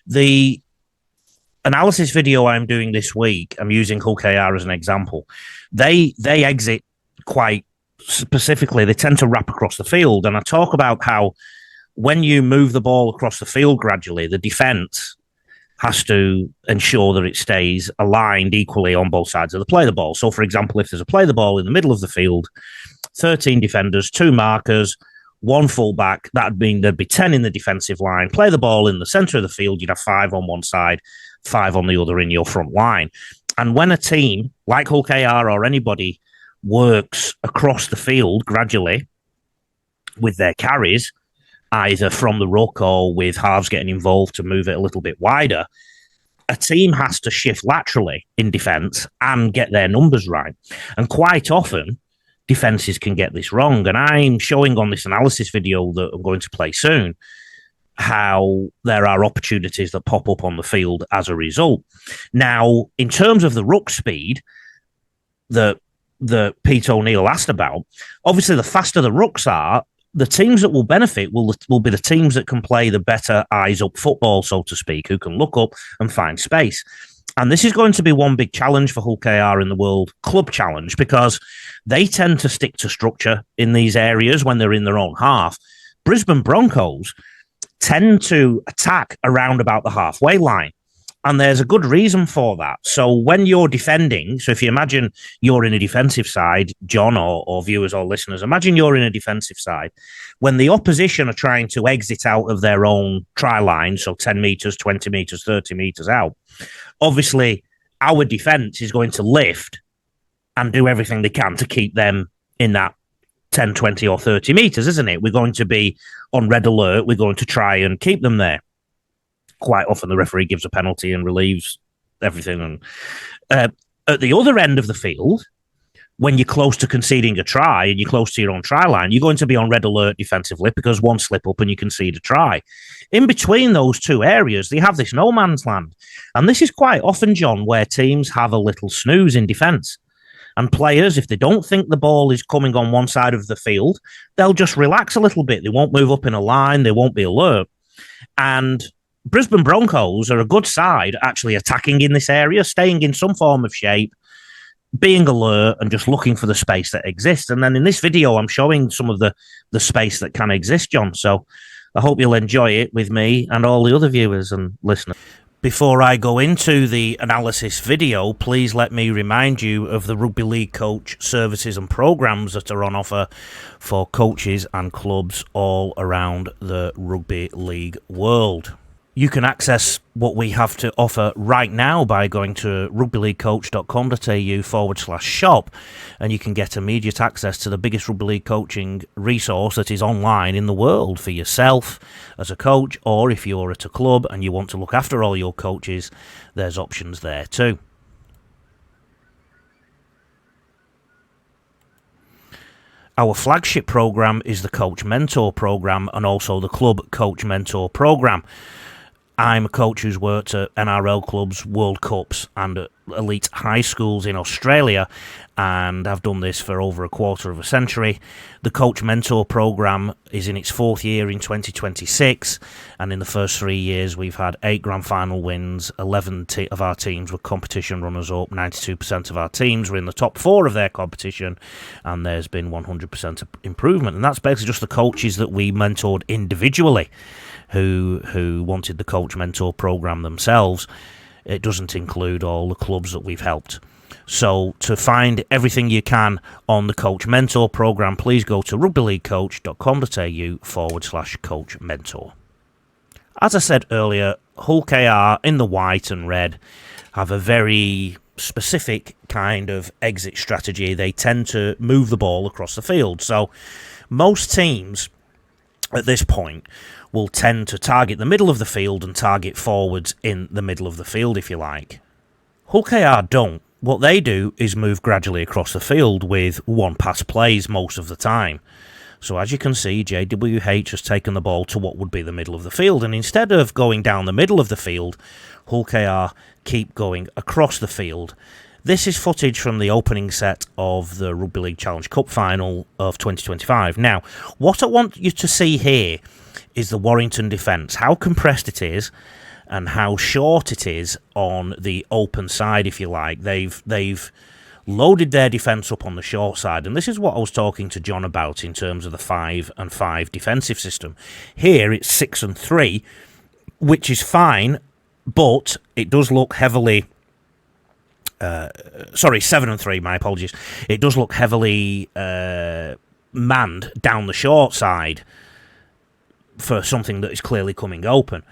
The analysis video I'm doing this week, I'm using Hull KR as an example. They exit quite specifically. They tend to wrap across the field, and I talk about how when you move the ball across the field gradually, the defence has to ensure that it stays aligned equally on both sides of the play the ball. So, for example, if there's a play the ball in the middle of the field, 13 defenders, 2 markers, 1 fullback, that'd mean there'd be 10 in the defensive line. Play the ball in the centre of the field, you'd have 5 on one side, 5 on the other in your front line. And when a team like Hull KR or anybody works across the field gradually with their carries, either from the ruck or with halves getting involved to move it a little bit wider, a team has to shift laterally in defence and get their numbers right. And quite often, defences can get this wrong. And I'm showing on this analysis video that I'm going to play soon how there are opportunities that pop up on the field as a result. Now, in terms of the ruck speed that Pete O'Neill asked about, obviously the faster the rucks are, the teams that will benefit will be the teams that can play the better eyes up football, so to speak, who can look up and find space. And this is going to be one big challenge for Hull KR in the World Club Challenge, because they tend to stick to structure in these areas when they're in their own half. Brisbane Broncos tend to attack around about the halfway line. And there's a good reason for that. So when you're defending, so if you imagine you're in a defensive side, John, or viewers or listeners, imagine you're in a defensive side. When the opposition are trying to exit out of their own try line, so 10 metres, 20 metres, 30 metres out, obviously our defence is going to lift and do everything they can to keep them in that 10, 20 or 30 metres, isn't it? We're going to be on red alert. We're going to try and keep them there. Quite often the referee gives a penalty and relieves everything. And at the other end of the field, when you're close to conceding a try and you're close to your own try line, you're going to be on red alert defensively because one slip up and you concede a try. In between those two areas, they have this no man's land. And this is quite often, John, where teams have a little snooze in defence. And players, if they don't think the ball is coming on one side of the field, they'll just relax a little bit. They won't move up in a line. They won't be alert. And Brisbane Broncos are a good side actually attacking in this area, staying in some form of shape, being alert and just looking for the space that exists. And then in this video, I'm showing some of the space that can exist, John. So I hope you'll enjoy it with me and all the other viewers and listeners. Before I go into the analysis video, please let me remind you of the Rugby League Coach services and programs that are on offer for coaches and clubs all around the rugby league world. You can access what we have to offer right now by going to rugbyleaguecoach.com.au/shop, and you can get immediate access to the biggest rugby league coaching resource that is online in the world for yourself as a coach, or if you're at a club and you want to look after all your coaches, there's options there too. Our flagship program is the Coach Mentor program and also the Club Coach Mentor program. I'm a coach who's worked at NRL clubs, World Cups and at elite high schools in Australia, and I've done this for over a quarter of a century. The Coach Mentor program is in its 4th year in 2026, and in the first 3 years we've had 8 grand final wins, 11 of our teams were competition runners-up, 92% of our teams were in the top 4 of their competition, and there's been 100% improvement. And that's basically just the coaches that we mentored individually who wanted the Coach Mentor program themselves. It doesn't include all the clubs that we've helped. So to find everything you can on the Coach Mentor program, please go to rugbyleaguecoach.com.au/Coach Mentor. As I said earlier, Hull KR in the white and red have a very specific kind of exit strategy. They tend to move the ball across the field. So most teams at this point will tend to target the middle of the field and target forwards in the middle of the field, if you like. Hull KR don't. What they do is move gradually across the field with one-pass plays most of the time. So as you can see, JWH has taken the ball to what would be the middle of the field, and instead of going down the middle of the field, Hull KR keep going across the field. This is footage from the opening set of the Rugby League Challenge Cup final of 2025. Now, what I want you to see here is the Warrington defence, how compressed it is, and how short it is on the open side, if you like. They've loaded their defence up on the short side, and this is what I was talking to John about in terms of the 5-and-5 defensive system. Here it's 6-and-3, which is fine, but it does look heavily... 7-and-3, my apologies. It does look heavily manned down the short side for something that is clearly coming open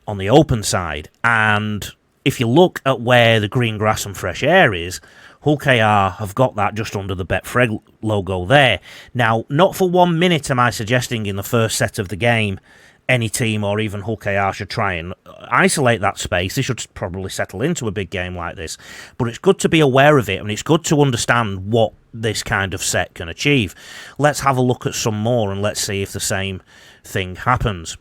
on the open side. And if you look at where the green grass and fresh air is, Hull KR have got that just under the Betfred logo there. Now, not for 1 minute am I suggesting in the first set of the game any team or even Hull KR should try and isolate that space. They should probably settle into a big game like this. But it's good to be aware of it, and it's good to understand what this kind of set can achieve. Let's have a look at some more, and let's see if the same thing happens.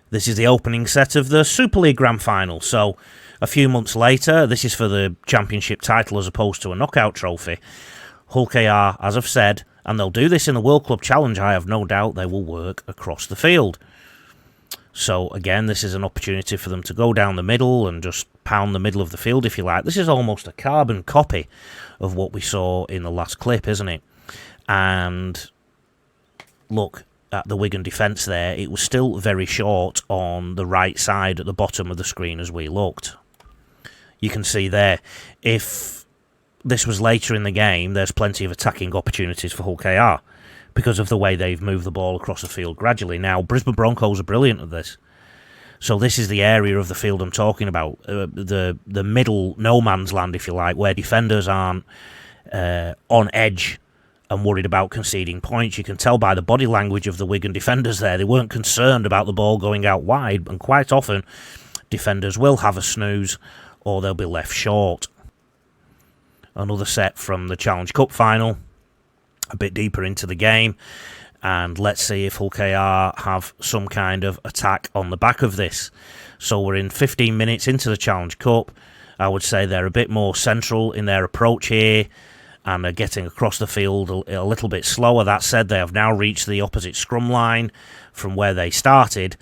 This is the opening set of the Super League Grand Final. So a few months later, this is for the championship title as opposed to a knockout trophy. Hull KR, as I've said, and they'll do this in the World Club Challenge, I have no doubt they will work across the field. So again, this is an opportunity for them to go down the middle and just pound the middle of the field, if you like. This is almost a carbon copy of what we saw in the last clip, isn't it? And look at the Wigan defence there. It was still very short on the right side at the bottom of the screen as we looked. You can see there, if this was later in the game, there's plenty of attacking opportunities for Hull KR, because of the way they've moved the ball across the field gradually. Now, Brisbane Broncos are brilliant at this. So this is the area of the field I'm talking about, the middle no man's land, if you like, where defenders aren't on edge and worried about conceding points. You can tell by the body language of the Wigan defenders there. They weren't concerned about the ball going out wide, and quite often defenders will have a snooze or they'll be left short. Another set from the Challenge Cup final, a bit deeper into the game, and let's see if Hull KR have some kind of attack on the back of this. So we're in 15 minutes into the Challenge Cup. I would say they're a bit more central in their approach here and are getting across the field a little bit slower. That said, they have now reached the opposite scrum line from where they started.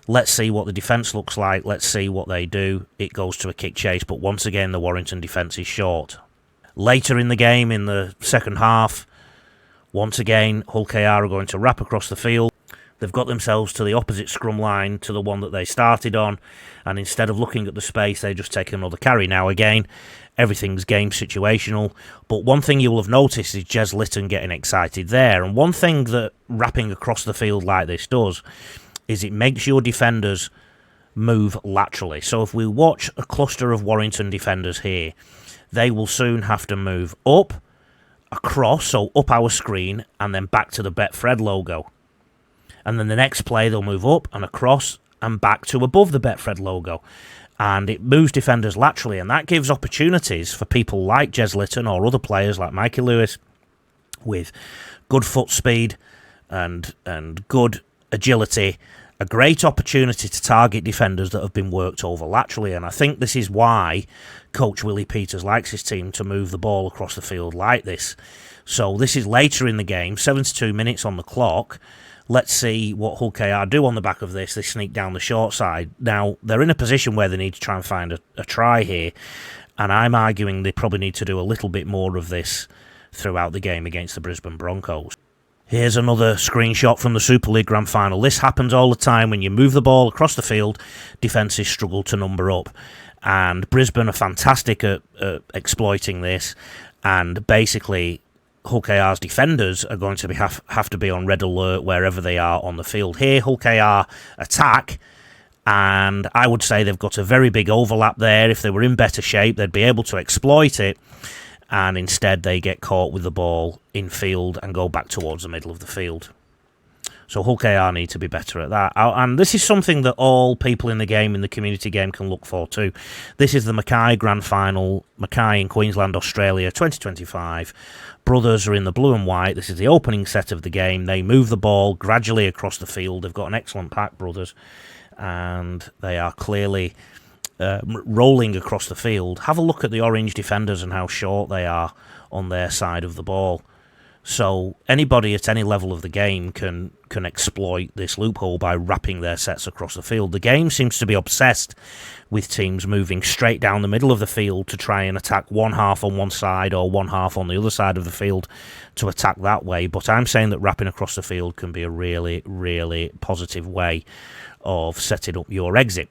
Let's see what the defence looks like. Let's see what they do. It goes to a kick chase, but once again the Warrington defence is short. Later in the game, in the second half, once again, Hull KR are going to wrap across the field. They've got themselves to the opposite scrum line to the one that they started on, and instead of looking at the space, they just take another carry. Now again, everything's game situational, but one thing you will have noticed is Jez Litton getting excited there, and one thing that wrapping across the field like this does is it makes your defenders move laterally. So if we watch a cluster of Warrington defenders here, they will soon have to move up, across, so up our screen, and then back to the Betfred logo. And then the next play, they'll move up and across and back to above the Betfred logo. And it moves defenders laterally, and that gives opportunities for people like Jez Litton or other players like Mikey Lewis with good foot speed and good agility, a great opportunity to target defenders that have been worked over laterally. And I think this is why Coach Willie Peters likes his team to move the ball across the field like this. So this is later in the game, 72 minutes on the clock. Let's see what Hull KR do on the back of this. They sneak down the short side. Now, they're in a position where they need to try and find a try here, and I'm arguing they probably need to do a little bit more of this throughout the game against the Brisbane Broncos. Here's another screenshot from the Super League Grand Final. This happens all the time. When you move the ball across the field, defences struggle to number up. And Brisbane are fantastic at exploiting this. And basically, Hull KR's defenders are going to have to be on red alert wherever they are on the field. Here, Hull KR attack, and I would say they've got a very big overlap there. If they were in better shape, they'd be able to exploit it. And instead they get caught with the ball in field and go back towards the middle of the field. So Hull KR need to be better at that. And this is something that all people in the game, in the community game, can look for too. This is the Mackay Grand Final, Mackay in Queensland, Australia, 2025. Brothers are in the blue and white. This is the opening set of the game. They move the ball gradually across the field. They've got an excellent pack, Brothers, and they are clearly rolling across the field. Have a look at the orange defenders and how short they are on their side of the ball. So anybody at any level of the game can exploit this loophole by wrapping their sets across the field. The game seems to be obsessed with teams moving straight down the middle of the field to try and attack one half on one side or one half on the other side of the field to attack that way. But I'm saying that wrapping across the field can be a really, really positive way of setting up your exit.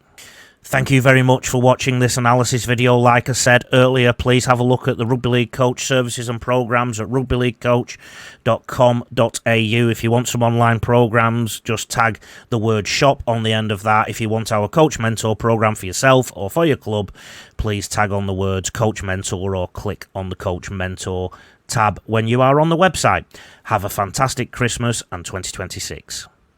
Thank you very much for watching this analysis video. Like I said earlier, please have a look at the Rugby League Coach services and programs at rugbyleaguecoach.com.au. If you want some online programs, just tag the word shop on the end of that. If you want our Coach Mentor program for yourself or for your club, please tag on the words Coach Mentor or click on the Coach Mentor tab when you are on the website. Have a fantastic Christmas and 2026.